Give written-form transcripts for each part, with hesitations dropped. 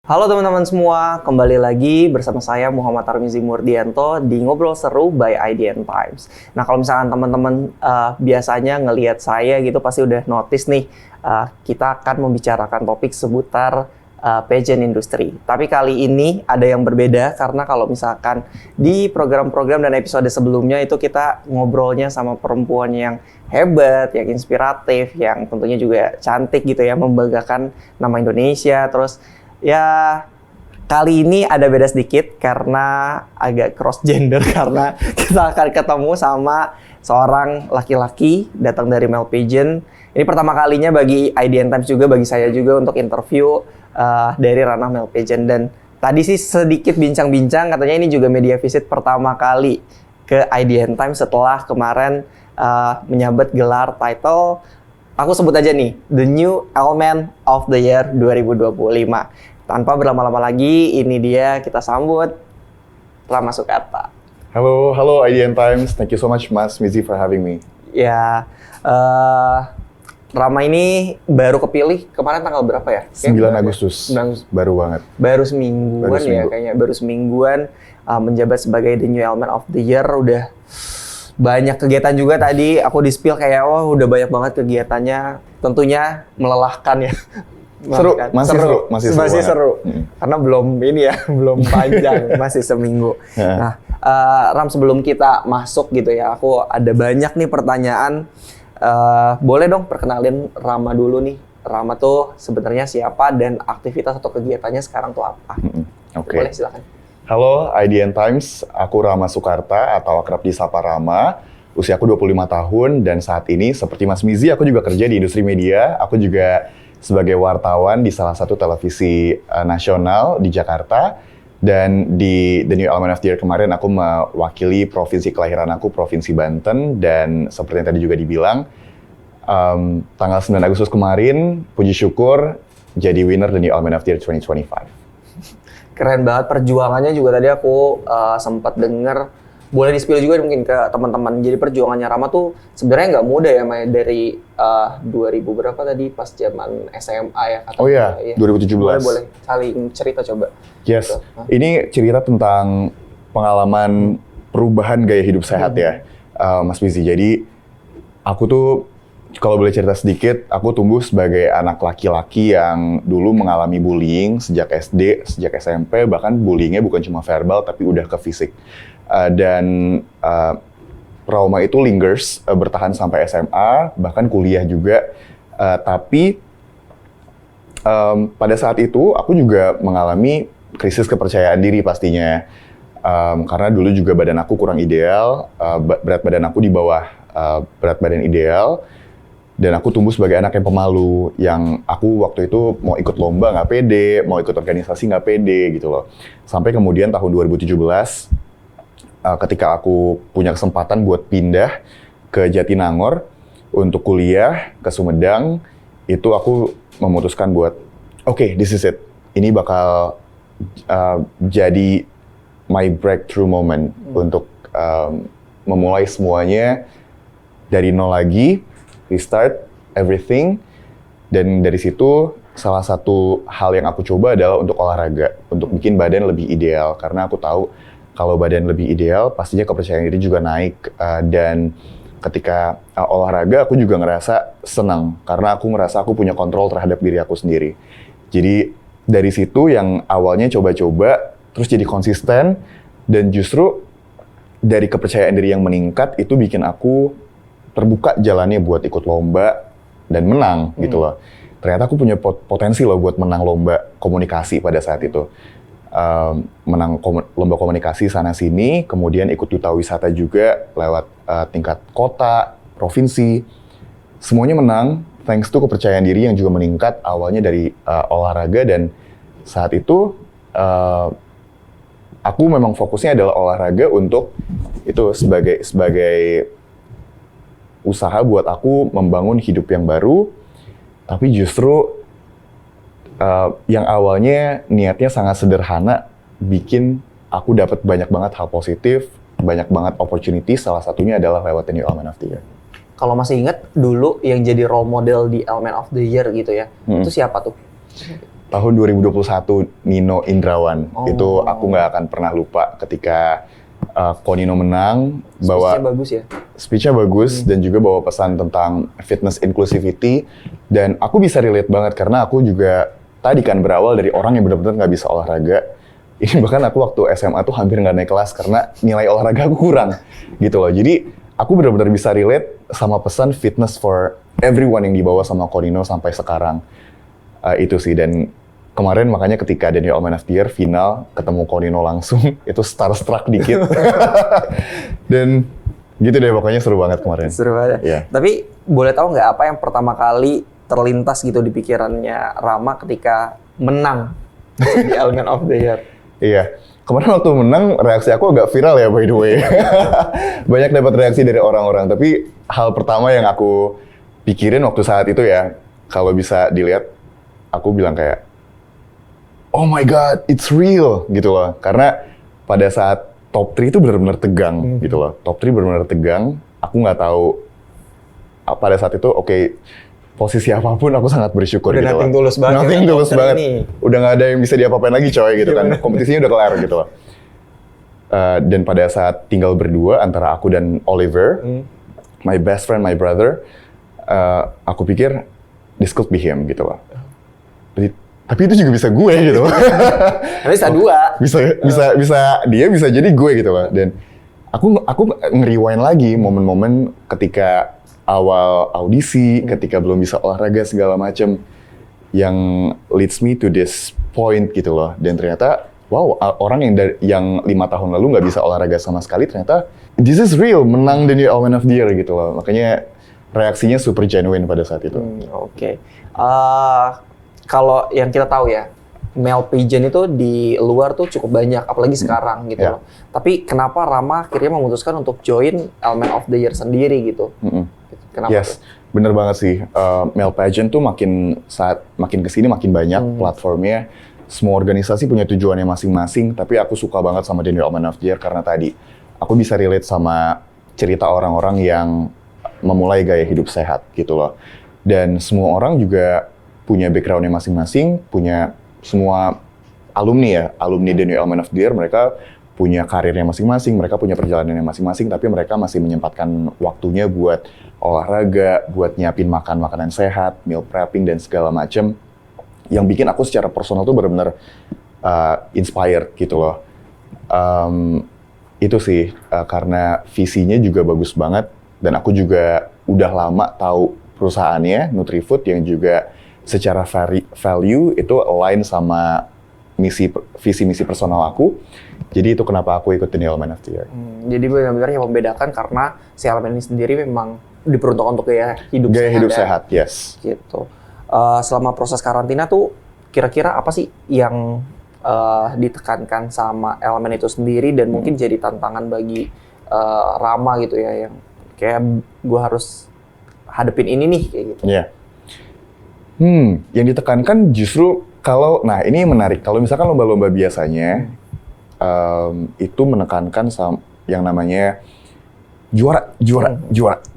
Halo teman-teman semua, kembali lagi bersama saya Muhammad Tarmizi Murdianto di Ngobrol Seru by IDN Times. Nah kalau misalkan teman-teman biasanya ngelihat saya gitu pasti udah notice nih, kita akan membicarakan topik seputar pageant industry. Tapi kali ini ada yang berbeda karena kalau misalkan di program-program dan episode sebelumnya itu kita ngobrolnya sama perempuan yang hebat, yang inspiratif, yang tentunya juga cantik gitu ya, membanggakan nama Indonesia. Terus ya, kali ini ada beda sedikit karena agak cross gender karena kita akan ketemu sama seorang laki-laki datang dari male pageant. Ini pertama kalinya bagi IDN Times juga, bagi saya juga untuk interview dari ranah male pageant. Dan tadi sih sedikit bincang-bincang, katanya ini juga media visit pertama kali ke IDN Times setelah kemarin menyabet gelar title, aku sebut aja nih, The New Element of the Year 2025. Tanpa berlama-lama lagi, ini dia kita sambut Rama Sukarta. Halo IDN Times. Thank you so much Mas Mizi for having me. Ya, Rama ini baru kepilih kemarin tanggal berapa ya? 9 Agustus. 9 Agustus. Baru banget. Baru semingguan ya kayaknya. Baru semingguan menjabat sebagai The New Element of the Year. Udah banyak kegiatan juga tadi. Aku di-spill kayak, udah banyak banget kegiatannya. Tentunya melelahkan ya. Seru, masih seru. Karena belum ini ya, belum panjang, masih seminggu. Nah, Ram, sebelum kita masuk gitu ya, aku ada banyak nih pertanyaan. Boleh dong perkenalin Rama dulu nih. Rama tuh sebenarnya siapa dan aktivitas atau kegiatannya sekarang tuh apa? Oke. Boleh, silakan. Halo IDN Times, aku Rama Sukarta atau akrab disapa Rama. Usia aku 25 tahun dan saat ini seperti Mas Mizi, aku juga kerja di industri media. Aku juga sebagai wartawan di salah satu televisi nasional di Jakarta, dan di The New Element of the Year kemarin aku mewakili provinsi kelahiran aku, Provinsi Banten, dan seperti yang tadi juga dibilang, tanggal 9 Agustus kemarin, puji syukur jadi winner The New Element of the Year 2025. Keren banget perjuangannya juga, tadi aku sempat dengar. Boleh di-spill juga mungkin ke teman-teman. Jadi perjuangannya Rama tuh sebenarnya nggak mudah ya, Maya, dari 2000 berapa tadi pas zaman SMA ya katanya. Oh iya, 2017. Boleh saling cerita coba. Yes, ini cerita tentang pengalaman perubahan gaya hidup sehat ya, Mas Mizi. Jadi aku tuh kalau boleh cerita sedikit, aku tumbuh sebagai anak laki-laki yang dulu mengalami bullying sejak SD, sejak SMP, bahkan bullyingnya bukan cuma verbal tapi udah ke fisik. Dan trauma itu lingers, bertahan sampai SMA, bahkan kuliah juga. Tapi pada saat itu aku juga mengalami krisis kepercayaan diri pastinya. Karena dulu juga badan aku kurang ideal, berat badan aku di bawah berat badan ideal. Dan aku tumbuh sebagai anak yang pemalu, yang aku waktu itu mau ikut lomba nggak pede, mau ikut organisasi nggak pede gitu loh. Sampai kemudian tahun 2017, ketika aku punya kesempatan buat pindah ke Jatinangor untuk kuliah ke Sumedang, itu aku memutuskan buat, oke, this is it. Ini bakal jadi my breakthrough moment untuk memulai semuanya dari nol lagi, restart everything. Dan dari situ salah satu hal yang aku coba adalah untuk olahraga, untuk bikin badan lebih ideal. Karena aku tahu kalau badan lebih ideal, pastinya kepercayaan diri juga naik. Dan ketika olahraga, aku juga ngerasa senang. Karena aku ngerasa aku punya kontrol terhadap diri aku sendiri. Jadi dari situ yang awalnya coba-coba, terus jadi konsisten. Dan justru dari kepercayaan diri yang meningkat, itu bikin aku terbuka jalannya buat ikut lomba dan menang gitu loh. Ternyata aku punya potensi loh buat menang lomba komunikasi pada saat itu. Menang lomba komunikasi sana-sini, kemudian ikut duta wisata juga lewat tingkat kota, provinsi. Semuanya menang, thanks to kepercayaan diri yang juga meningkat awalnya dari olahraga. Dan saat itu aku memang fokusnya adalah olahraga untuk itu sebagai usaha buat aku membangun hidup yang baru. Tapi justru yang awalnya niatnya sangat sederhana, bikin aku dapat banyak banget hal positif, banyak banget opportunity, salah satunya adalah lewat The New Element of the Year. Kalau masih ingat dulu yang jadi role model di Element of the Year gitu ya, itu siapa tuh? tahun 2021 Nino Indrawan. Oh. Itu aku nggak akan pernah lupa ketika Ko Nino menang. Speech-nya bagus ya? Speech-nya bagus dan juga bawa pesan tentang fitness inclusivity. Dan aku bisa relate banget karena aku juga tadi kan berawal dari orang yang benar-benar nggak bisa olahraga. Ini bahkan aku waktu SMA tuh hampir nggak naik kelas karena nilai olahraga aku kurang gitu loh. Jadi aku benar-benar bisa relate sama pesan fitness for everyone yang dibawa sama Ko Nino sampai sekarang. Itu sih, dan kemarin makanya ketika Daniel Man of the Year final ketemu Ko Nino langsung itu starstruck dikit. Dan gitu deh, pokoknya seru banget kemarin. Seru banget. Yeah. Tapi boleh tahu nggak apa yang pertama kali terlintas gitu di pikirannya Rama ketika menang di Element of the Year? Iya, kemarin waktu menang reaksi aku agak viral ya, by the way. Banyak dapat reaksi dari orang-orang, tapi hal pertama yang aku pikirin waktu saat itu ya, kalau bisa dilihat, aku bilang kayak, oh my god, it's real gitu loh. Karena pada saat top 3 itu benar-benar tegang gitu loh. Top 3 benar-benar tegang, aku nggak tahu pada saat itu, oke, posisi apapun aku sangat bersyukur udah gitu nothing loh. tulus banget. Nothing tulus banget. Ini. Udah nggak ada yang bisa diapa-apain lagi coy gitu kan. Kompetisinya udah kelar gitu loh. Dan pada saat tinggal berdua antara aku dan Oliver, my best friend, my brother, aku pikir this could be him gitu loh. Tapi itu juga bisa gue gitu loh. Bisa dua. Bisa dia, bisa jadi gue gitu loh. Dan aku nge-rewind lagi momen-momen ketika awal audisi, ketika belum bisa olahraga segala macem, yang leads me to this point gitu loh. Dan ternyata, wow, orang yang 5 tahun lalu nggak bisa olahraga sama sekali, ternyata this is real, menang Daniel Man of the Year gitu loh. Makanya reaksinya super genuine pada saat itu. Oke. Kalau yang kita tahu ya, male pageant itu di luar tuh cukup banyak, apalagi sekarang gitu loh. Tapi kenapa Rama akhirnya memutuskan untuk join Element of the Year sendiri gitu? Kenapa? Yes, bener banget sih. Male pageant tuh makin kesini makin banyak platformnya. Semua organisasi punya tujuannya masing-masing, tapi aku suka banget sama Daniel Man of the Year karena tadi aku bisa relate sama cerita orang-orang yang memulai gaya hidup sehat gitu loh. Dan semua orang juga punya backgroundnya masing-masing, punya semua alumni Daniel Man of the Year, mereka punya karirnya masing-masing, mereka punya perjalanannya masing-masing, tapi mereka masih menyempatkan waktunya buat olahraga, buat nyiapin makanan sehat, meal prepping, dan segala macem. Yang bikin aku secara personal tuh benar-benar inspired gitu loh. Itu sih, karena visinya juga bagus banget, dan aku juga udah lama tahu perusahaannya, Nutrifood, yang juga secara value itu align sama visi misi personal aku. Jadi itu kenapa aku ikut Daniel Man of the Year. Jadi benar-benar yang membedakan karena si elemen ini sendiri memang diperuntukkan untuk gaya hidup sehat, yes. Gitu. Selama proses karantina tuh kira-kira apa sih yang ditekankan sama elemen itu sendiri dan mungkin jadi tantangan bagi Rama gitu ya, yang kayak gue harus hadepin ini nih kayak gitu. Iya. Yang ditekankan justru nah ini menarik. Kalau misalkan lomba-lomba biasanya itu menekankan yang namanya juara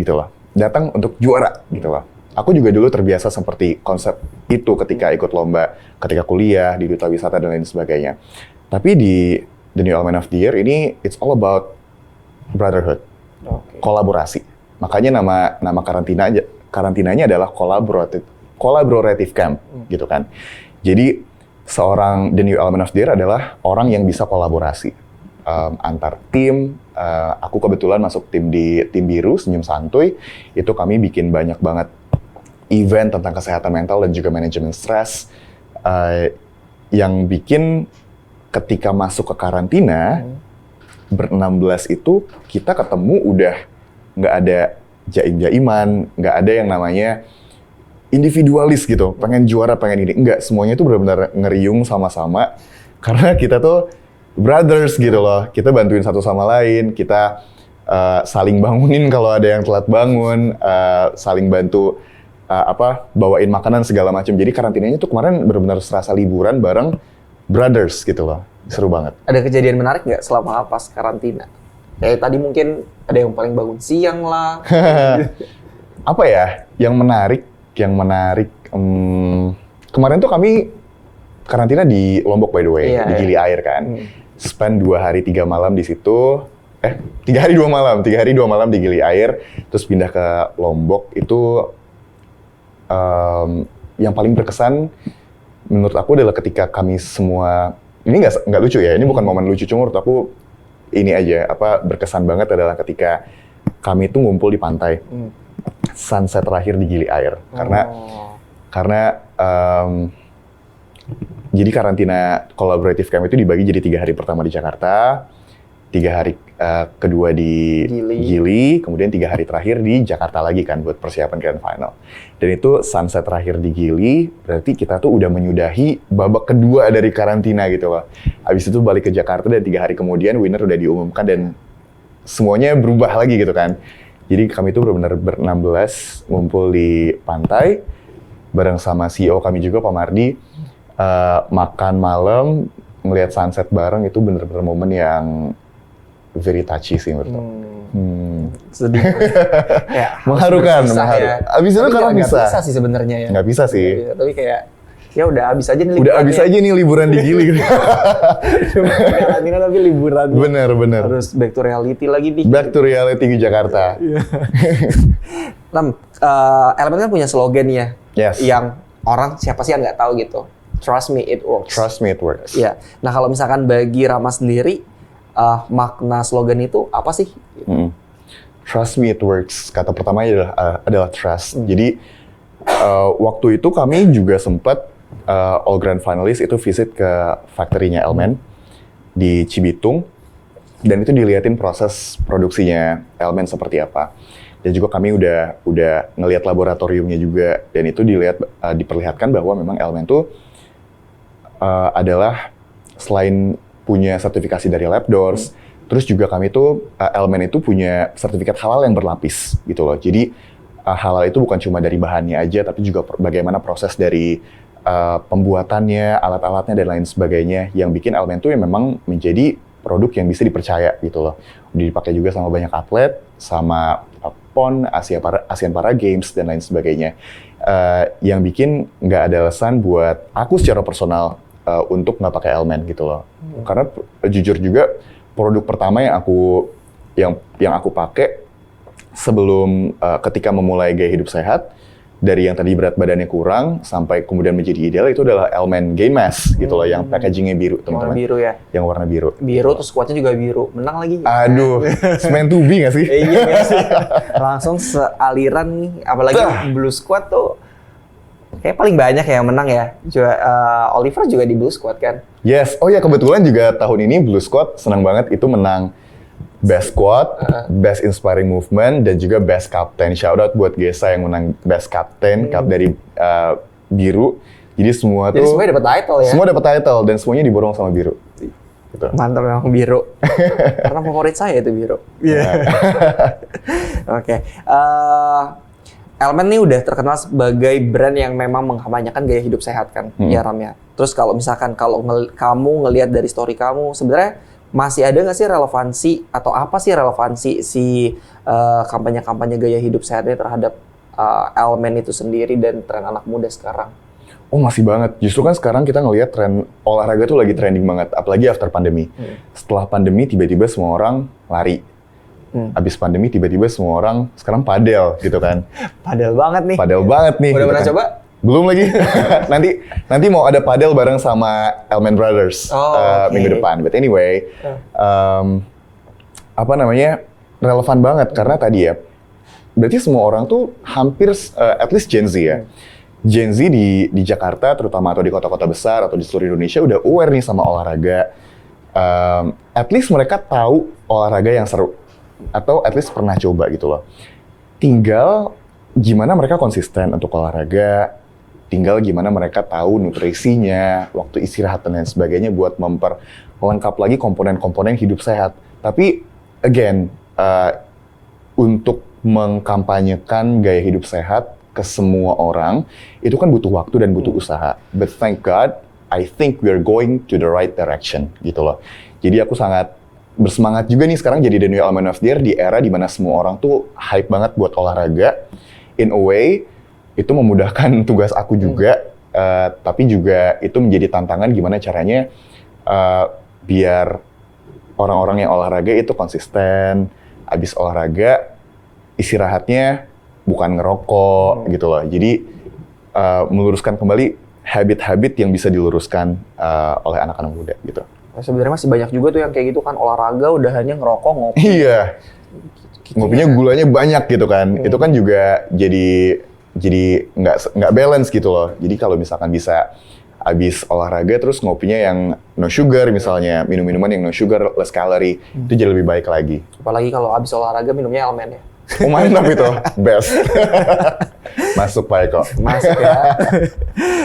gitu loh. Datang untuk juara gitu loh. Aku juga dulu terbiasa seperti konsep itu ketika ikut lomba, ketika kuliah di Duta Wisata dan lain sebagainya. Tapi di The New Element of the Year ini it's all about brotherhood, kolaborasi. Makanya nama karantinanya adalah collaborative camp gitu kan. Jadi seorang The New Element of the Year adalah orang yang bisa kolaborasi antar tim. Aku kebetulan masuk tim di tim biru Senyum Santuy. Itu kami bikin banyak banget event tentang kesehatan mental dan juga manajemen stres, yang bikin ketika masuk ke karantina ber-16 itu kita ketemu udah nggak ada jaim-jaiman, nggak ada yang namanya individualis gitu, pengen juara, pengen ini. Enggak, semuanya itu benar-benar ngeriung sama-sama karena kita tuh brothers gitu loh. Kita bantuin satu sama lain, kita saling bangunin kalau ada yang telat bangun, saling bantu bawain makanan segala macam. Jadi karantinanya tuh kemarin benar-benar serasa liburan bareng brothers gitu loh. Seru banget. Ada kejadian menarik nggak selama pas karantina? Kayak tadi mungkin ada yang paling bangun siang lah. Apa ya? Yang menarik, kemarin tuh kami karantina di Lombok by the way, Iya, di iya. Gili Air kan. Spend 2 hari 3 malam di situ. 3 hari 2 malam, 3 hari 2 malam di Gili Air, terus pindah ke Lombok. Itu yang paling berkesan menurut aku adalah ketika kami semua, ini nggak lucu ya, ini bukan momen lucu, cuma menurut aku ini aja, berkesan banget adalah ketika kami tuh ngumpul di pantai, sunset terakhir di Gili Air, karena jadi karantina collaborative camp itu dibagi jadi 3 hari pertama di Jakarta, 3 hari kedua di Gili, kemudian 3 hari terakhir di Jakarta lagi kan buat persiapan Grand Final. Dan itu sunset terakhir di Gili, berarti kita tuh udah menyudahi babak kedua dari karantina gitu loh. Habis itu balik ke Jakarta dan 3 hari kemudian winner udah diumumkan dan semuanya berubah lagi gitu kan. Jadi kami tuh benar-benar ber-16 ngumpul di pantai bareng sama CEO kami juga Pak Mardi, makan malam, ngelihat sunset bareng, itu benar-benar momen yang very touchy sih menurut aku. Sedih. Ya, Mengharukan. Abis itu karena nggak bisa. bisa sih sebenarnya ya. Nggak bisa sih. Nggak bisa, tapi kayak ya udah habis aja nih. Udah habis aja nih liburan di Gili. Karantina tapi liburan. Bener. Harus back to reality lagi nih. Back to reality di Jakarta. Elemen kan punya slogan ya. Yes. Yang orang siapa sih yang nggak tahu gitu. Trust me, it works. Trust me, it works. Iya. Nah kalau misalkan bagi Rama sendiri, makna slogan itu apa sih? Trust me, it works. Kata pertamanya adalah trust. Jadi waktu itu kami juga sempat All Grand Finalist itu visit ke factory-nya Elmen di Cibitung, dan itu dilihatin proses produksinya Elmen seperti apa. Dan juga kami udah ngelihat laboratoriumnya juga, dan itu diperlihatkan bahwa memang Elmen tuh adalah selain punya sertifikasi dari Lab Doors, terus juga kami tuh Elmen itu punya sertifikat halal yang berlapis gitu loh. Jadi halal itu bukan cuma dari bahannya aja, tapi juga bagaimana proses dari pembuatannya, alat-alatnya dan lain sebagainya, yang bikin Elmen tuh yang memang menjadi produk yang bisa dipercaya gitu loh. Udah dipakai juga sama banyak atlet, sama PON, Asian Para Games dan lain sebagainya. Yang bikin nggak ada alasan buat aku secara personal untuk nggak pakai Elmen gitu loh. Karena jujur juga produk pertama yang aku pakai sebelum ketika memulai gaya hidup sehat, dari yang tadi berat badannya kurang sampai kemudian menjadi ideal, itu adalah Elmen Gain Mass gitu loh, yang packagingnya biru teman-teman. Warna biru ya? Yang warna biru. Biru, terus squatnya juga biru. Menang lagi. Aduh, semen to be nggak sih? Iya nggak sih? Langsung sealiran nih, apalagi blue squat tuh kayak paling banyak yang menang ya. Oliver juga di blue squat kan? Yes, oh ya kebetulan juga tahun ini blue squat senang banget itu menang Best Squat, Best Inspiring Movement, dan juga Best Captain. Shout out buat Gesa yang menang Best Captain, cup dari biru. Jadi semua tuh... Jadi semuanya dapat title ya? Semua dapat title, dan semuanya diborong sama biru. Gitu. Mantap memang biru. Karena favorit saya itu biru. Oke. Elmen nih udah terkenal sebagai brand yang memang mengkampanyekan gaya hidup sehat kan, ya Ram ya. Terus kalau misalkan kamu ngelihat dari story kamu, sebenarnya masih ada nggak sih relevansi atau apa sih relevansi si kampanye-kampanye gaya hidup sehatnya terhadap Elmen itu sendiri dan tren anak muda sekarang? Oh masih banget. Justru kan sekarang kita ngelihat tren olahraga tuh lagi trending banget, apalagi after pandemi. Setelah pandemi tiba-tiba semua orang lari. Abis pandemi tiba-tiba semua orang sekarang padel gitu kan. Padel banget nih. Padel banget nih. Udah gitu pernah kan. coba? Belum lagi. nanti mau ada padel bareng sama Elmen Brothers minggu depan. But anyway, relevan banget karena tadi ya. Berarti semua orang tuh hampir, at least Gen Z ya. Gen Z di Jakarta terutama atau di kota-kota besar atau di seluruh Indonesia udah aware nih sama olahraga. At least mereka tahu olahraga yang seru. Atau at least pernah coba gitu loh. Tinggal gimana mereka konsisten untuk olahraga, tinggal gimana mereka tahu nutrisinya, waktu istirahat dan lain sebagainya buat memperlengkap lagi komponen-komponen hidup sehat. Tapi again, untuk mengkampanyekan gaya hidup sehat ke semua orang, itu kan butuh waktu dan butuh usaha. But thank God, I think we're going to the right direction gitu loh. Jadi aku sangat bersemangat juga nih sekarang jadi the new Elmen of the Year di era dimana semua orang tuh hype banget buat olahraga. In a way, itu memudahkan tugas aku juga tapi juga itu menjadi tantangan gimana caranya biar orang-orang yang olahraga itu konsisten, abis olahraga istirahatnya bukan ngerokok gitu loh. Jadi meluruskan kembali habit-habit yang bisa diluruskan oleh anak-anak muda gitu. Sebenarnya masih banyak juga tuh yang kayak gitu kan, olahraga udah hanya ngerokok, ngopi. Iya. Ngopinya gulanya banyak gitu kan. Itu kan juga jadi nggak balance gitu loh. Jadi kalau misalkan bisa abis olahraga terus ngopinya yang no sugar misalnya, minum minuman yang no sugar, less calorie, itu jadi lebih baik lagi. Apalagi kalau abis olahraga minumnya Elmen ya. Oh mantap itu, best. Masuk Pak Eko. Masuk ya.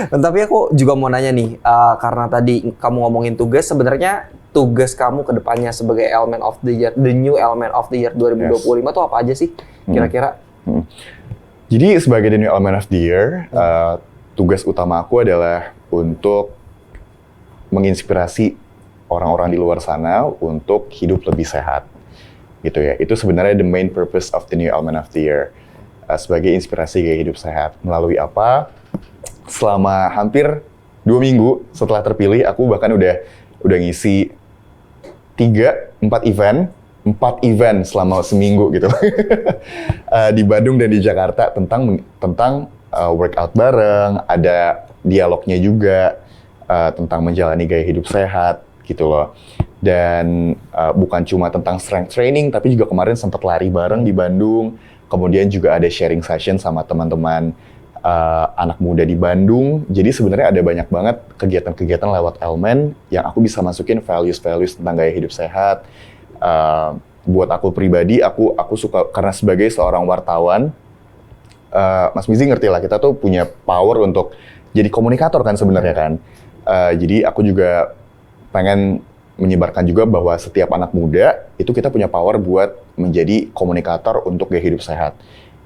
Tapi aku juga mau nanya nih, karena tadi kamu ngomongin tugas, sebenarnya tugas kamu ke depannya sebagai Element of the Year, the new Element of the Year 2025 tuh apa aja sih kira-kira? Jadi sebagai the new Element of the Year, tugas utama aku adalah untuk menginspirasi orang-orang di luar sana untuk hidup lebih sehat. Gitu ya. Itu sebenarnya the main purpose of the new Element of the Year. Sebagai inspirasi gaya hidup sehat. Melalui apa? Selama hampir 2 minggu setelah terpilih, aku bahkan udah ngisi 4 event selama seminggu gitu. Di Bandung dan di Jakarta tentang workout bareng, ada dialognya juga tentang menjalani gaya hidup sehat gitu loh. Dan bukan cuma tentang strength training, tapi juga kemarin sempat lari bareng di Bandung. Kemudian juga ada sharing session sama teman-teman anak muda di Bandung. Jadi sebenarnya ada banyak banget kegiatan-kegiatan lewat Elmen yang aku bisa masukin values-values tentang gaya hidup sehat. Buat aku pribadi, aku suka karena sebagai seorang wartawan, Mas Mizi ngerti lah, kita tuh punya power untuk jadi komunikator kan sebenarnya kan. Jadi aku juga pengen menyebarkan juga bahwa setiap anak muda itu kita punya power buat menjadi komunikator untuk gaya hidup sehat.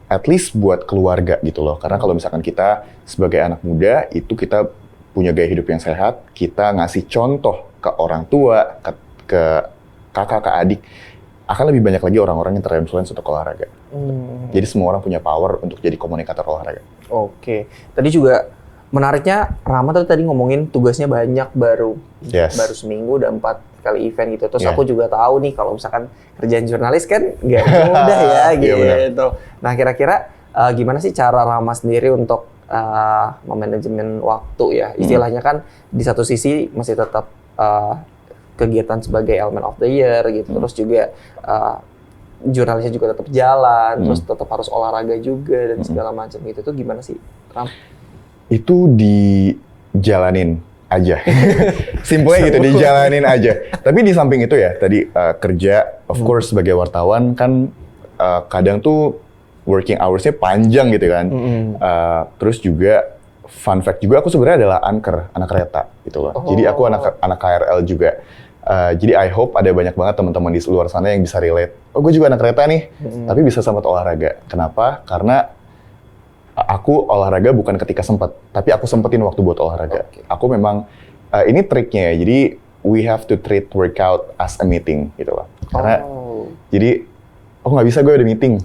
At least buat keluarga gitu loh. Karena kalau misalkan kita sebagai anak muda itu kita punya gaya hidup yang sehat, kita ngasih contoh ke orang tua, ke kakak, ke adik, akan lebih banyak lagi orang-orang yang terinfluence untuk olahraga. Jadi semua orang punya power untuk jadi komunikator olahraga. Oke. Tadi juga menariknya, Rama tadi ngomongin tugasnya banyak, baru seminggu udah 4 kali event gitu. Terus aku juga tahu nih kalau misalkan kerjaan jurnalis kan nggak mudah ya gitu. Nah kira-kira gimana sih cara Rama sendiri untuk memanajemen waktu ya? Istilahnya kan di satu sisi masih tetap kegiatan sebagai Element of the Year gitu. Terus juga jurnalisnya juga tetap jalan, terus tetap harus olahraga juga dan segala macam gitu. Itu gimana sih, Ram? Itu dijalanin aja. Simpelnya gitu, dijalanin aja. Tapi di samping itu ya, tadi kerja, of course sebagai wartawan kan kadang tuh working hours-nya panjang gitu kan. Terus juga, fun fact juga, aku sebenarnya adalah anchor, anak kereta gitu loh. Jadi aku anak KRL juga. Jadi I hope ada banyak banget teman-teman di luar sana yang bisa relate. Oh gue juga anak kereta nih, tapi bisa sama olahraga. Kenapa? Karena aku olahraga bukan ketika sempat, tapi aku sempetin waktu buat olahraga. Aku memang, ini triknya ya, jadi we have to treat workout as a meeting gitu loh. Karena, jadi, nggak bisa gue ada meeting.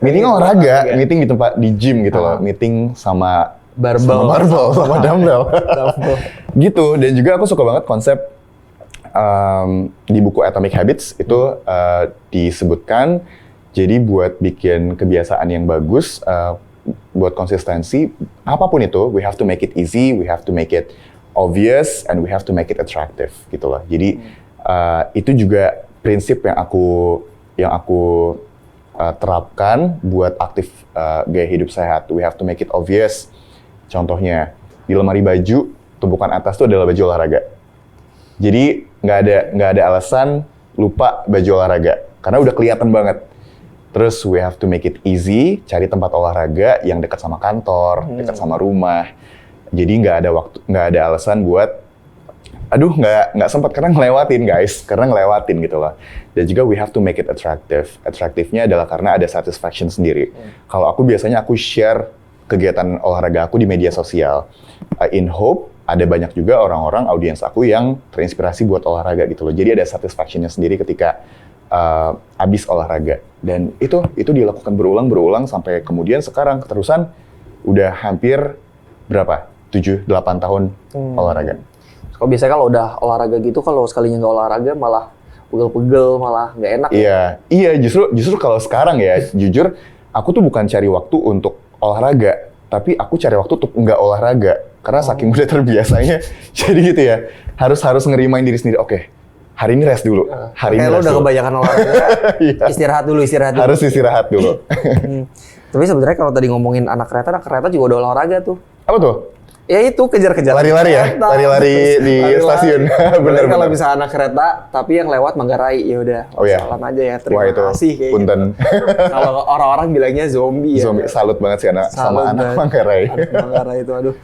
Meeting olahraga, meeting di tempat, di gym gitu loh. Meeting sama barbell, sama dumbbell. Gitu, dan juga aku suka banget konsep, di buku Atomic Habits itu disebutkan, jadi buat bikin kebiasaan yang bagus, buat konsistensi, apapun itu, we have to make it easy, we have to make it obvious, and we have to make it attractive, gitu loh. Jadi, itu juga prinsip yang aku terapkan buat aktif gaya hidup sehat. We have to make it obvious. Contohnya, di lemari baju, tumpukan atas itu adalah baju olahraga. Jadi, nggak ada alasan lupa baju olahraga, karena udah kelihatan banget. Terus we have to make it easy, cari tempat olahraga yang dekat sama kantor, dekat sama rumah. Jadi nggak ada alasan buat, aduh nggak sempat karena ngelewatin gitu loh. Dan juga we have to make it attractive. Attractive-nya adalah karena ada satisfaction sendiri. Kalau aku biasanya aku share kegiatan olahraga aku di media sosial. In hope ada banyak juga orang-orang audiens aku yang terinspirasi buat olahraga gitu loh. Jadi ada satisfaction-nya sendiri ketika abis olahraga. Dan itu dilakukan berulang sampai kemudian sekarang keterusan udah hampir berapa? 7-8 tahun olahraga. Kalau biasanya kalau udah olahraga gitu, kalau sekalinya nggak olahraga malah pegel-pegel, malah nggak enak. Iya, justru kalau sekarang ya, jujur, aku tuh bukan cari waktu untuk olahraga, tapi aku cari waktu untuk nggak olahraga. Karena saking udah terbiasanya, jadi gitu ya, harus ngerimain diri sendiri, oke, hari ini rest dulu. Hari ini Kayak lo rest udah dulu. kebanyakan olahraga, istirahat dulu. Harus istirahat dulu. Tapi sebenarnya kalau tadi ngomongin anak kereta juga udah olahraga tuh. Apa tuh? Ya itu kejar-kejar Lari-lari ya? kereta. Lari-lari di stasiun. Bener. Kalau bisa anak kereta, tapi yang lewat Manggarai, ya udah. Oh ya. Jalan aja ya. Terima Wah, itu kasih kayak punten. gitu. Kalau orang-orang bilangnya zombie ya. Zombie, salut banget sih sama anak Manggarai. Anak Manggarai itu, aduh.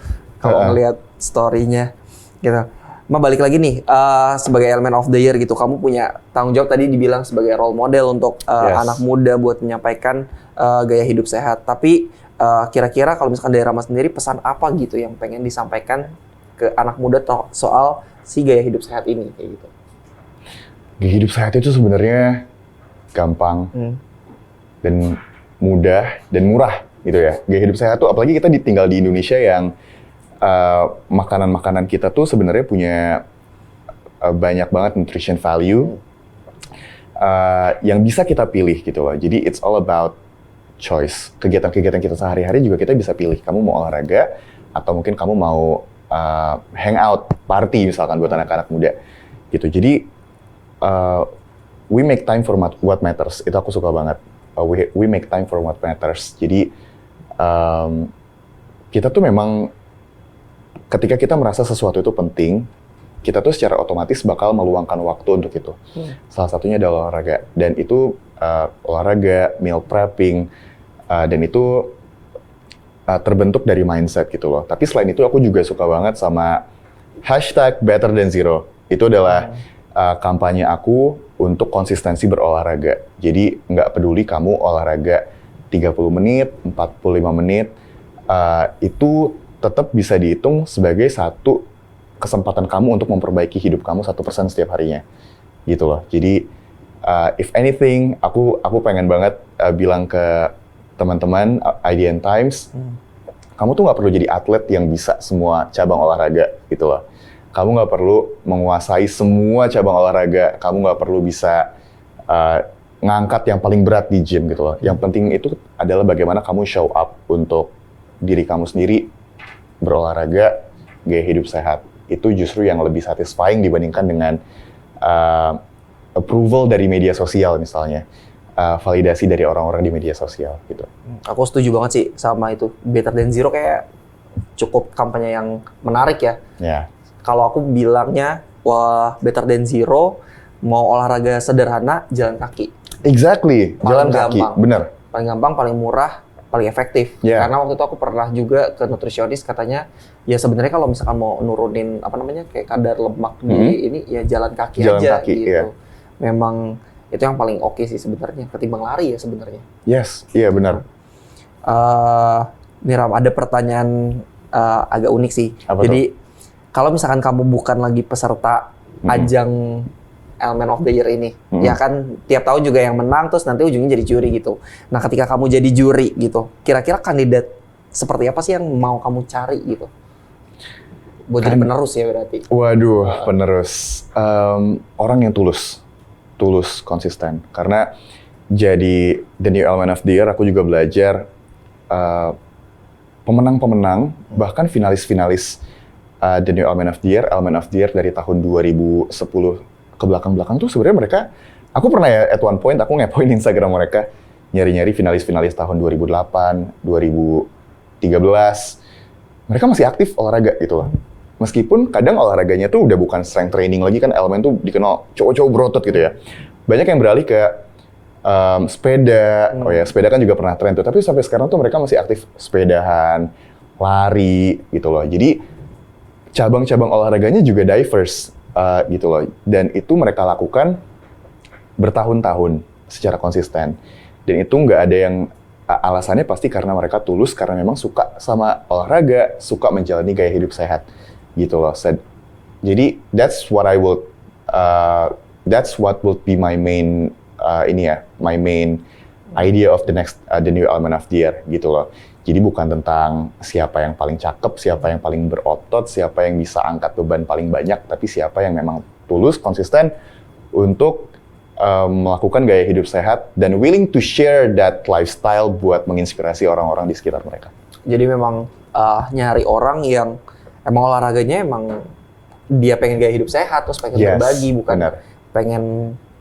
Kalau ngelihat story-nya gitu. Balik lagi nih, sebagai elemen of the year gitu, kamu punya tanggung jawab tadi dibilang sebagai role model untuk anak muda buat menyampaikan gaya hidup sehat. Tapi kira-kira kalau misalkan dari Rama sendiri, pesan apa gitu yang pengen disampaikan ke anak muda soal si gaya hidup sehat ini kayak gitu? Gaya hidup sehat itu sebenarnya gampang dan mudah dan murah gitu ya. Gaya hidup sehat tuh apalagi kita tinggal di Indonesia yang makanan-makanan kita tuh sebenarnya punya banyak banget nutrition value yang bisa kita pilih gitu loh. Jadi it's all about choice. Kegiatan-kegiatan kita sehari-hari juga kita bisa pilih. Kamu mau olahraga atau mungkin kamu mau hangout, party misalkan buat anak-anak muda gitu. Jadi we make time for what matters. Itu aku suka banget. We make time for what matters. Jadi kita tuh memang ketika kita merasa sesuatu itu penting, kita tuh secara otomatis bakal meluangkan waktu untuk itu. Salah satunya adalah olahraga. Dan itu olahraga, meal prepping, dan itu terbentuk dari mindset gitu loh. Tapi selain itu aku juga suka banget sama #BetterThanZero. Itu adalah kampanye aku untuk konsistensi berolahraga. Jadi nggak peduli kamu olahraga 30 menit, 45 menit, itu tetap bisa dihitung sebagai satu kesempatan kamu untuk memperbaiki hidup kamu 1% setiap harinya, gitu loh. Jadi, if anything, aku pengen banget bilang ke teman-teman IDN Times, kamu tuh nggak perlu jadi atlet yang bisa semua cabang olahraga, gitu loh. Kamu nggak perlu menguasai semua cabang olahraga, kamu nggak perlu bisa ngangkat yang paling berat di gym, gitu loh. Yang penting itu adalah bagaimana kamu show up untuk diri kamu sendiri, berolahraga, gaya hidup sehat. Itu justru yang lebih satisfying dibandingkan dengan approval dari media sosial misalnya. Validasi dari orang-orang di media sosial gitu. Aku setuju banget sih sama itu. BetterThanZero kayak cukup kampanye yang menarik ya. Kalau aku bilangnya, wah BetterThanZero mau olahraga sederhana, jalan kaki. Exactly, jalan kaki, bener. Paling gampang, paling murah, paling efektif. Karena waktu itu aku pernah juga ke nutrisionis, katanya ya sebenarnya kalau misalkan mau nurunin kayak kadar lemak di ini ya jalan kaki aja gitu. Memang itu yang paling oke sih sebenarnya ketimbang lari ya sebenarnya. Yes, iya benar. Ram, ada pertanyaan agak unik sih. Jadi kalau misalkan kamu bukan lagi peserta ajang Elemen of the Year ini, ya kan tiap tahun juga yang menang terus nanti ujungnya jadi juri gitu. Nah, ketika kamu jadi juri gitu, kira-kira kandidat seperti apa sih yang mau kamu cari gitu? Buat jadi penerus ya berarti. Waduh, penerus. Orang yang tulus, konsisten. Karena jadi The New Elemen of the Year, aku juga belajar pemenang-pemenang, bahkan finalis-finalis The New Elemen of the Year dari tahun 2010 ke belakang-belakang tuh sebenarnya mereka, aku pernah ya at one point aku ngepoin Instagram mereka, nyari-nyari finalis-finalis tahun 2008, 2013, mereka masih aktif olahraga gitu loh. Meskipun kadang olahraganya tuh udah bukan strength training lagi kan, Elemen tuh dikenal cowok-cowok berotot gitu ya. Banyak yang beralih ke sepeda, sepeda kan juga pernah tren tuh, tapi sampai sekarang tuh mereka masih aktif sepedahan, lari gitu loh. Jadi cabang-cabang olahraganya juga diverse. Gitu loh, dan itu mereka lakukan bertahun-tahun secara konsisten, dan itu nggak ada yang alasannya pasti karena mereka tulus, karena memang suka sama olahraga, suka menjalani gaya hidup sehat gitu loh. Jadi that's what would be my main my main idea of the next the New Elemen of the Year gitu loh. Jadi bukan tentang siapa yang paling cakep, siapa yang paling berotot, siapa yang bisa angkat beban paling banyak, tapi siapa yang memang tulus, konsisten untuk melakukan gaya hidup sehat dan willing to share that lifestyle buat menginspirasi orang-orang di sekitar mereka. Jadi memang nyari orang yang emang olahraganya emang dia pengen gaya hidup sehat, terus pengen berbagi, bukan pengen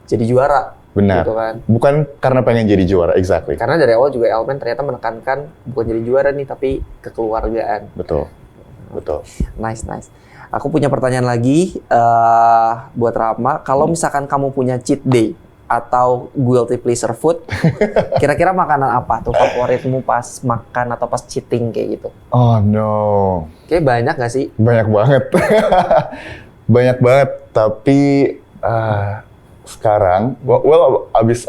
jadi juara. Benar. Gitu kan. Bukan karena pengen jadi juara, exactly. Karena dari awal juga Elman ternyata menekankan bukan jadi juara nih, tapi kekeluargaan. Betul. Nice. Aku punya pertanyaan lagi buat Rama. Kalau misalkan kamu punya cheat day atau guilty pleasure food, kira-kira makanan apa tuh favoritmu pas makan atau pas cheating kayak gitu? Oh no. Kayak banyak nggak sih? Banyak banget. Banyak banget. Tapi sekarang, abis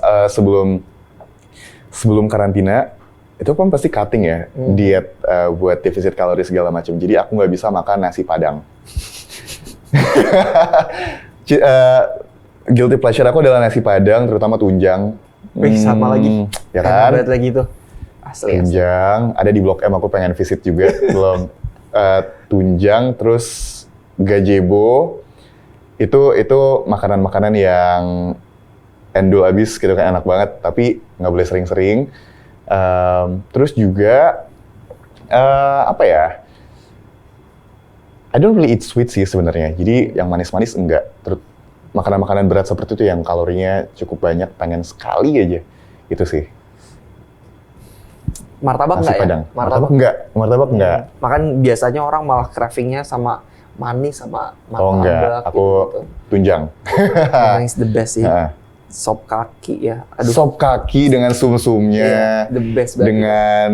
sebelum karantina, itu kan pasti cutting ya, diet buat defisit kalori segala macam. Jadi aku nggak bisa makan nasi Padang. Guilty pleasure aku adalah nasi Padang, terutama tunjang. Sama lagi. Ya kan? Enak lagi tuh. Asli. Tunjang, ada di Blok M, aku pengen visit juga. Belum. Tunjang, terus gazebo. Itu makanan-makanan yang endul abis gitu kan, enak banget, tapi nggak boleh sering-sering. Terus juga apa ya? I don't really eat sweet sih sebenarnya. Jadi yang manis-manis enggak. Terus makanan-makanan berat seperti itu yang kalorinya cukup banyak, pengen sekali aja. Itu sih. Martabak enggak ya? Martabak enggak. Makan biasanya orang malah cravingnya sama manis sama martabak. Oh enggak, aku gitu. Tunjang. Tunjang is the best sih. Sop kaki ya. Aduh. Sop kaki dengan sum-sumnya. The best banget. Dengan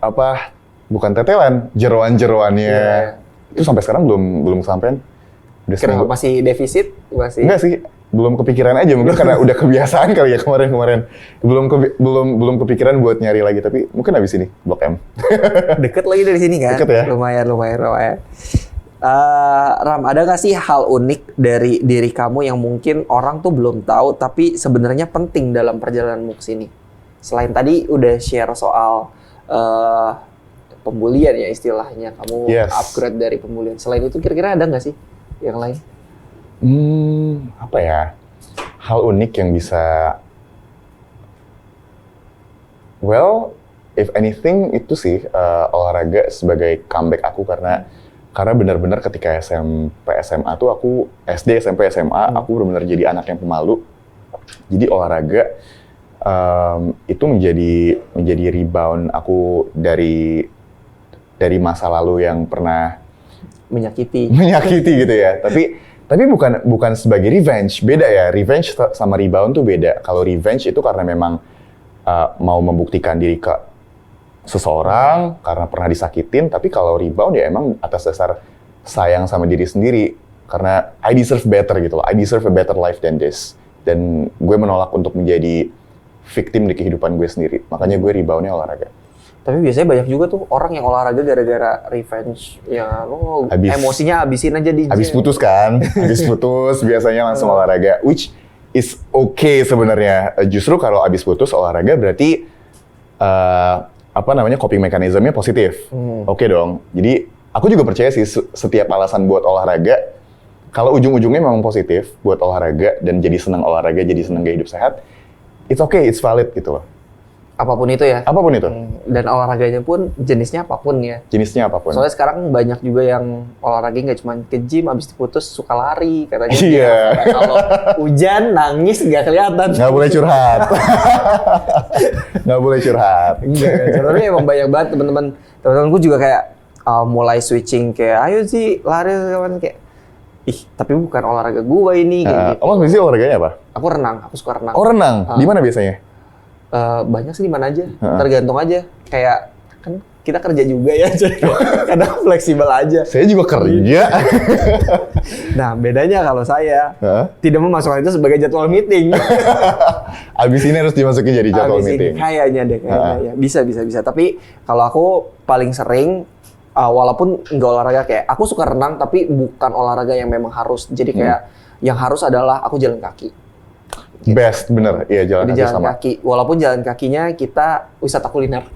apa? Bukan tetelan, jeroan-jeroannya. Itu sampai sekarang belum sampean. Kenapa masih defisit? Enggak sih, belum kepikiran aja mungkin karena udah kebiasaan kali ya kemarin. Belum kepikiran buat nyari lagi, tapi mungkin habis ini Blok M. Deket lagi dari sini kan? Deket ya. Lumayan. Ram, ada nggak sih hal unik dari diri kamu yang mungkin orang tuh belum tahu tapi sebenarnya penting dalam perjalananmu ke sini? Selain tadi udah share soal pembulian ya istilahnya, kamu upgrade dari pembulian. Selain itu kira-kira ada nggak sih yang lain? Apa ya? Hal unik yang bisa... Well, if anything itu sih olahraga sebagai comeback aku karena benar-benar ketika SMP, SMA tuh aku SD, SMP, SMA aku benar-benar jadi anak yang pemalu. Jadi olahraga itu menjadi rebound aku dari masa lalu yang pernah menyakiti gitu ya. Tapi bukan sebagai revenge, beda ya. Revenge sama rebound tuh beda. Kalau revenge itu karena memang mau membuktikan diri ke seseorang karena pernah disakitin, tapi kalau rebound ya emang atas dasar sayang sama diri sendiri karena I deserve better gitu loh. I deserve a better life than this. Dan gue menolak untuk menjadi victim di kehidupan gue sendiri. Makanya gue reboundnya olahraga. Tapi biasanya banyak juga tuh orang yang olahraga gara-gara revenge. Ya lo emosinya habisin aja di gym. Habis putus kan? Habis putus biasanya langsung olahraga. Which is okay sebenarnya. Justru kalau habis putus olahraga berarti coping mechanism-nya positif. Oke dong. Jadi aku juga percaya sih setiap alasan buat olahraga, kalau ujung-ujungnya memang positif buat olahraga dan jadi senang olahraga, jadi senang gaya hidup sehat, it's okay, it's valid gitu loh. Apapun itu ya? Apapun itu. Dan olahraganya pun jenisnya apapun ya? Jenisnya apapun. Soalnya sekarang banyak juga yang olahraga nggak cuma ke gym, abis diputus suka lari. Katanya kalau hujan, nangis nggak kelihatan. Nggak boleh curhat. Nggak boleh curhat. Sebenarnya emang banyak banget teman-temanku juga kayak mulai switching kayak, ayo sih lari kayak, tapi bukan olahraga gua ini. Kayak gitu. Kamu biasanya olahraganya apa? Aku suka renang. Oh renang? Di mana biasanya? Banyak sih di mana aja, tergantung aja. Kayak kan kita kerja juga ya, jadi kadang fleksibel aja. Saya juga kerja. Nah bedanya kalau saya tidak memasukkan itu sebagai jadwal meeting. Abis ini harus dimasukin jadi jadwal meeting. Kayaknya deh, kayaknya bisa. Tapi kalau aku paling sering, walaupun nggak olahraga kayak aku suka renang, tapi bukan olahraga yang memang harus. Jadi kayak yang harus adalah aku jalan kaki. Best, bener. Iya, jalan Jadi kaki jalan sama. kaki, walaupun jalan kakinya kita wisata kuliner.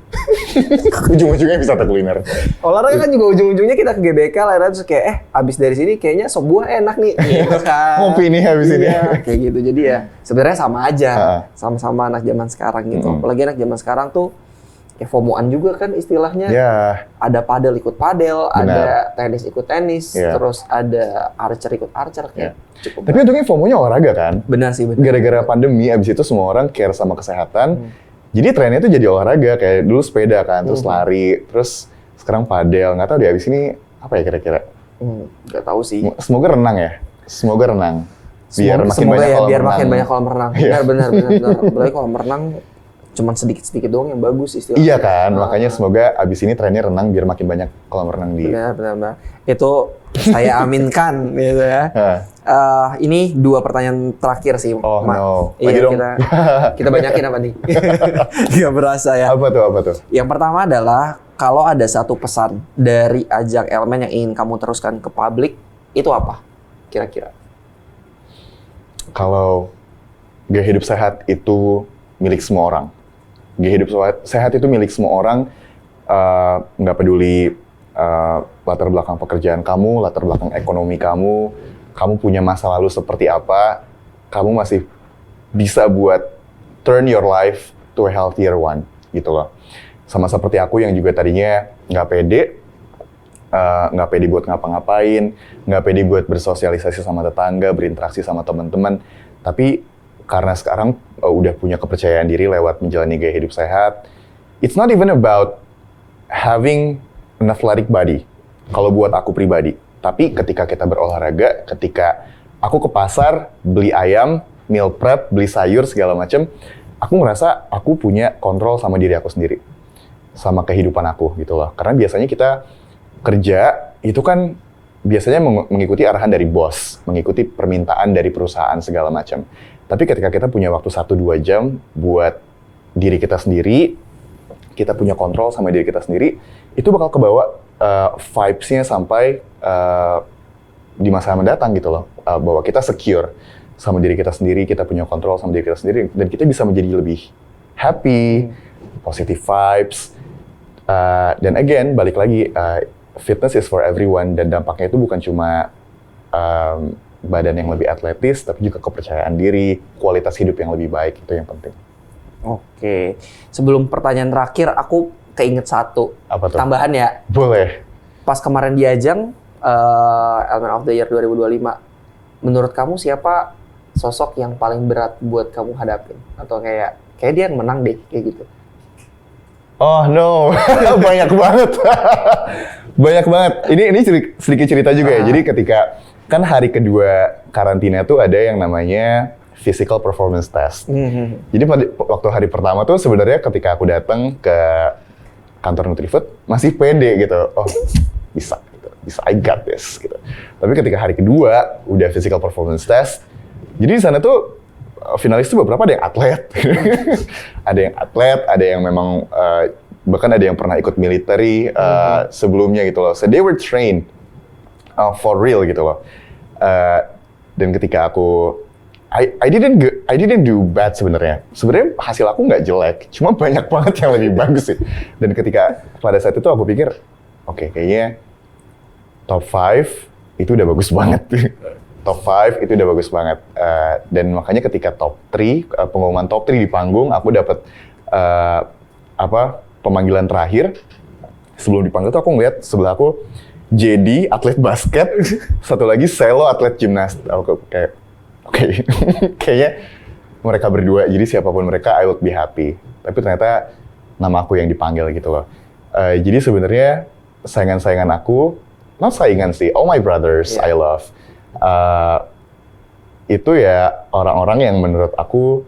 Ujung-ujungnya wisata kuliner. Olahraga kan juga ujung-ujungnya kita ke GBK lah, terus kayak abis dari sini kayaknya sop buah enak nih, gitu kan. Ngopi nih habis ini. Iya, kayak gitu. Jadi ya sebenarnya sama aja, Ha-ha. sama-sama anak zaman sekarang gitu. Mm-mm. Apalagi anak zaman sekarang tuh ya FOMO-an juga kan istilahnya. Ya, Ada padel ikut padel, Benar. ada tenis ikut tenis, Iya. terus ada archer ikut archer kayak cukup. tapi untungnya FOMO-nya olahraga kan. Benar sih, benar. Gara-gara pandemi, abis itu semua orang care sama kesehatan. Jadi trennya tuh jadi olahraga, kayak dulu sepeda kan, terus lari, terus sekarang padel. Nggak tahu deh abis ini apa ya kira-kira. Nggak tahu sih. Semoga renang ya, semoga renang. Biar makin Semoga banyak ya, kolam biar renang. makin banyak kolam renang. Iya. Benar. Apalagi kolam renang cuman sedikit-sedikit doang yang bagus istilahnya. Iya kan, makanya semoga abis ini trennya renang biar makin banyak kolam renang di. Benar. Itu saya aminkan gitu ya. Hah. Ini 2 pertanyaan terakhir sih, Oh, Mak. no. Iya, Lagi dong. kita banyakin apa nih? Nggak berasa ya. Apa tuh? Yang pertama adalah kalau ada satu pesan dari Ajak Elemen yang ingin kamu teruskan ke publik, itu apa? Kira-kira? Kalau gaya hidup sehat itu milik semua orang. Gaya hidup sehat itu milik semua orang, nggak peduli latar belakang pekerjaan kamu, latar belakang ekonomi kamu punya masa lalu seperti apa, kamu masih bisa buat turn your life to a healthier one, gitu loh. Sama seperti aku yang juga tadinya nggak pede buat ngapa-ngapain, nggak pede buat bersosialisasi sama tetangga, berinteraksi sama teman-teman, tapi karena sekarang udah punya kepercayaan diri lewat menjalani gaya hidup sehat. It's not even about having an athletic body, kalau buat aku pribadi. Tapi ketika kita berolahraga, ketika aku ke pasar, beli ayam, meal prep, beli sayur, segala macam, aku ngerasa aku punya kontrol sama diri aku sendiri. Sama kehidupan aku gitu loh. Karena biasanya kita kerja, itu kan biasanya mengikuti arahan dari bos, mengikuti permintaan dari perusahaan segala macam. Tapi ketika kita punya waktu 1-2 jam buat diri kita sendiri, kita punya kontrol sama diri kita sendiri, itu bakal kebawa vibes-nya sampai di masa mendatang gitu loh. Bahwa kita secure sama diri kita sendiri, kita punya kontrol sama diri kita sendiri, dan kita bisa menjadi lebih happy, positive vibes. Dan again, balik lagi, fitness is for everyone, dan dampaknya itu bukan cuma badan yang lebih atletis, tapi juga kepercayaan diri, kualitas hidup yang lebih baik, itu yang penting. Oke. Sebelum pertanyaan terakhir, aku keinget satu. Apa tuh? Tambahan ya. Boleh. Pas kemarin di ajang Elemen of the Year 2025, menurut kamu siapa sosok yang paling berat buat kamu hadapin? Atau kayak dia yang menang deh, kayak gitu. Oh no, banyak banget. Banyak banget. Ini sedikit cerita juga ya. Jadi ketika kan hari kedua karantina tuh ada yang namanya physical performance test. Jadi waktu hari pertama tuh sebenarnya ketika aku datang ke kantor Nutrifood masih pede gitu. Oh, bisa gitu. Bisa, I got this gitu. Tapi ketika hari kedua udah physical performance test, jadi di sana tuh finalis tuh beberapa ada yang atlet. Ada yang atlet, ada yang memang bahkan ada yang pernah ikut military sebelumnya gitu loh. So they were trained for real gitu loh. Dan ketika aku I didn't do bad sebenarnya. Sebenarnya hasil aku nggak jelek, cuma banyak banget yang lebih bagus sih. Dan ketika pada saat itu aku pikir, oke, kayaknya top 5 itu udah bagus banget. Top 5 itu udah bagus banget. Dan makanya ketika top 3, pengumuman top 3 di panggung, aku dapat pemanggilan terakhir. Sebelum dipanggil tuh aku ngeliat sebelah aku JD atlet basket, satu lagi Selo atlet gimnastik. Aku kayak oke. Kayaknya mereka berdua, jadi siapapun mereka I would be happy. Tapi ternyata nama aku yang dipanggil gitu loh. Jadi sebenarnya saingan-saingan aku, not saingan sih, all my brothers I love. Itu ya orang-orang yang menurut aku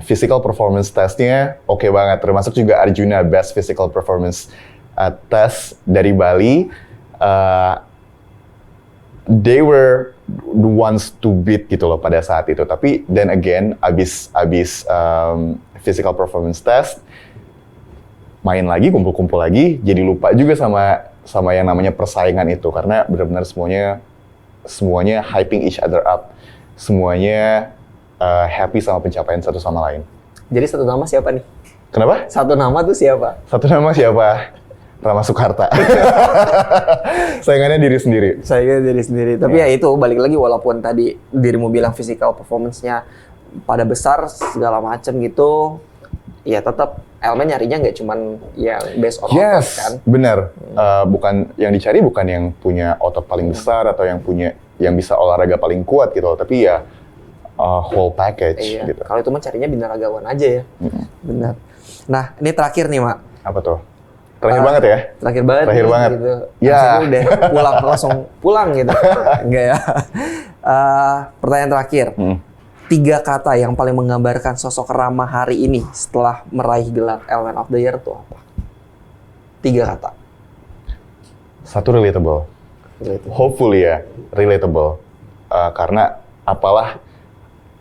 physical performance testnya oke banget. Termasuk juga Arjuna Best Physical Performance Test dari Bali. They were the ones to beat gitu loh pada saat itu. Tapi then again, abis physical performance test, main lagi, kumpul-kumpul lagi, jadi lupa juga sama yang namanya persaingan itu. Karena benar-benar semuanya hyping each other up. Semuanya happy sama pencapaian satu sama lain. Jadi satu nama siapa nih? Kenapa? Satu nama tuh siapa? Satu nama siapa? Rama Soekarta. Saingannya diri sendiri. Saya diri sendiri. Tapi ya itu balik lagi walaupun tadi dirimu bilang physical performance-nya pada besar segala macam gitu, ya tetap elemen nyarinya nggak cuman yang based on otot kan? Benar. Bukan yang dicari bukan yang punya otot paling besar atau yang bisa olahraga paling kuat gitu, tapi ya whole package gitu. Kalau itu mah carinya binaragawan aja ya. Benar. Nah, ini terakhir nih, Mak. Apa tuh? Terakhir banget ya? Terakhir banget. Terakhir nih, banget. Gitu. Ya. Udah langsung pulang gitu. Enggak ya. Pertanyaan terakhir. 3 kata yang paling menggambarkan sosok Rama hari ini setelah meraih gelar Elemen of the Year itu apa? 3 kata. 1, relatable. Hopefully ya, relatable. Karena apalah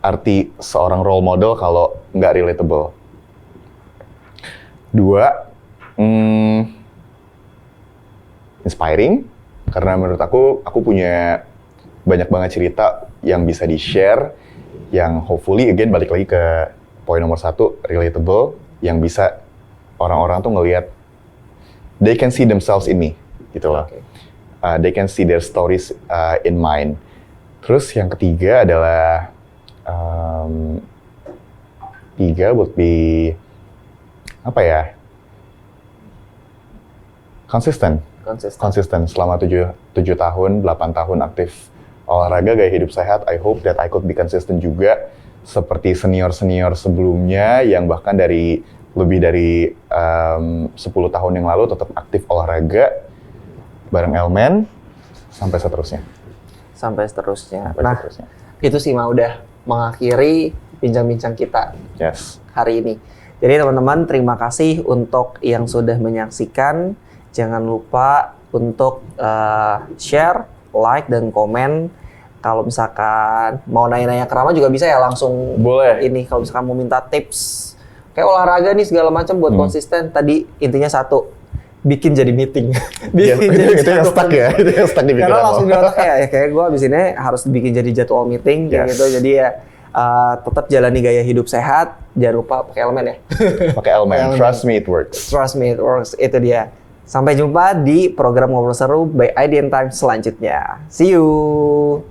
arti seorang role model kalau nggak relatable. 2, inspiring, karena menurut aku punya banyak banget cerita yang bisa di-share, yang hopefully, again, balik lagi ke poin nomor 1, relatable, yang bisa orang-orang tuh ngelihat, they can see themselves in me, gitu loh. Okay. They can see their stories in mine. Terus yang ketiga adalah, 3 would be, apa ya? Konsisten selama 7 tahun, 8 tahun aktif olahraga, gaya hidup sehat. I hope that I could be consistent juga seperti senior-senior sebelumnya yang bahkan lebih dari 10 tahun yang lalu tetap aktif olahraga bareng Elmen sampai seterusnya. Itu sih mah udah mengakhiri bincang-bincang kita hari ini. Jadi teman-teman, terima kasih untuk yang sudah menyaksikan. Jangan lupa untuk share, like, dan komen. Kalau misalkan mau nanya-nanya ke Rama juga bisa ya langsung. Boleh. Ini kalau misalkan mau minta tips kayak olahraga nih segala macam buat konsisten. Tadi intinya 1, bikin jadi meeting. Itu yang stuck ya, itu yang stuck di pikiran. Karena langsung di otak kayak gue abis ini harus bikin jadi jadwal meeting kayak gitu. Jadi ya tetap jalani gaya hidup sehat. Jangan lupa pakai Elemen ya. Pakai Elemen. Trust me it works. Itu dia. Sampai jumpa di program Ngobrol Seru by IDN Times selanjutnya. See you.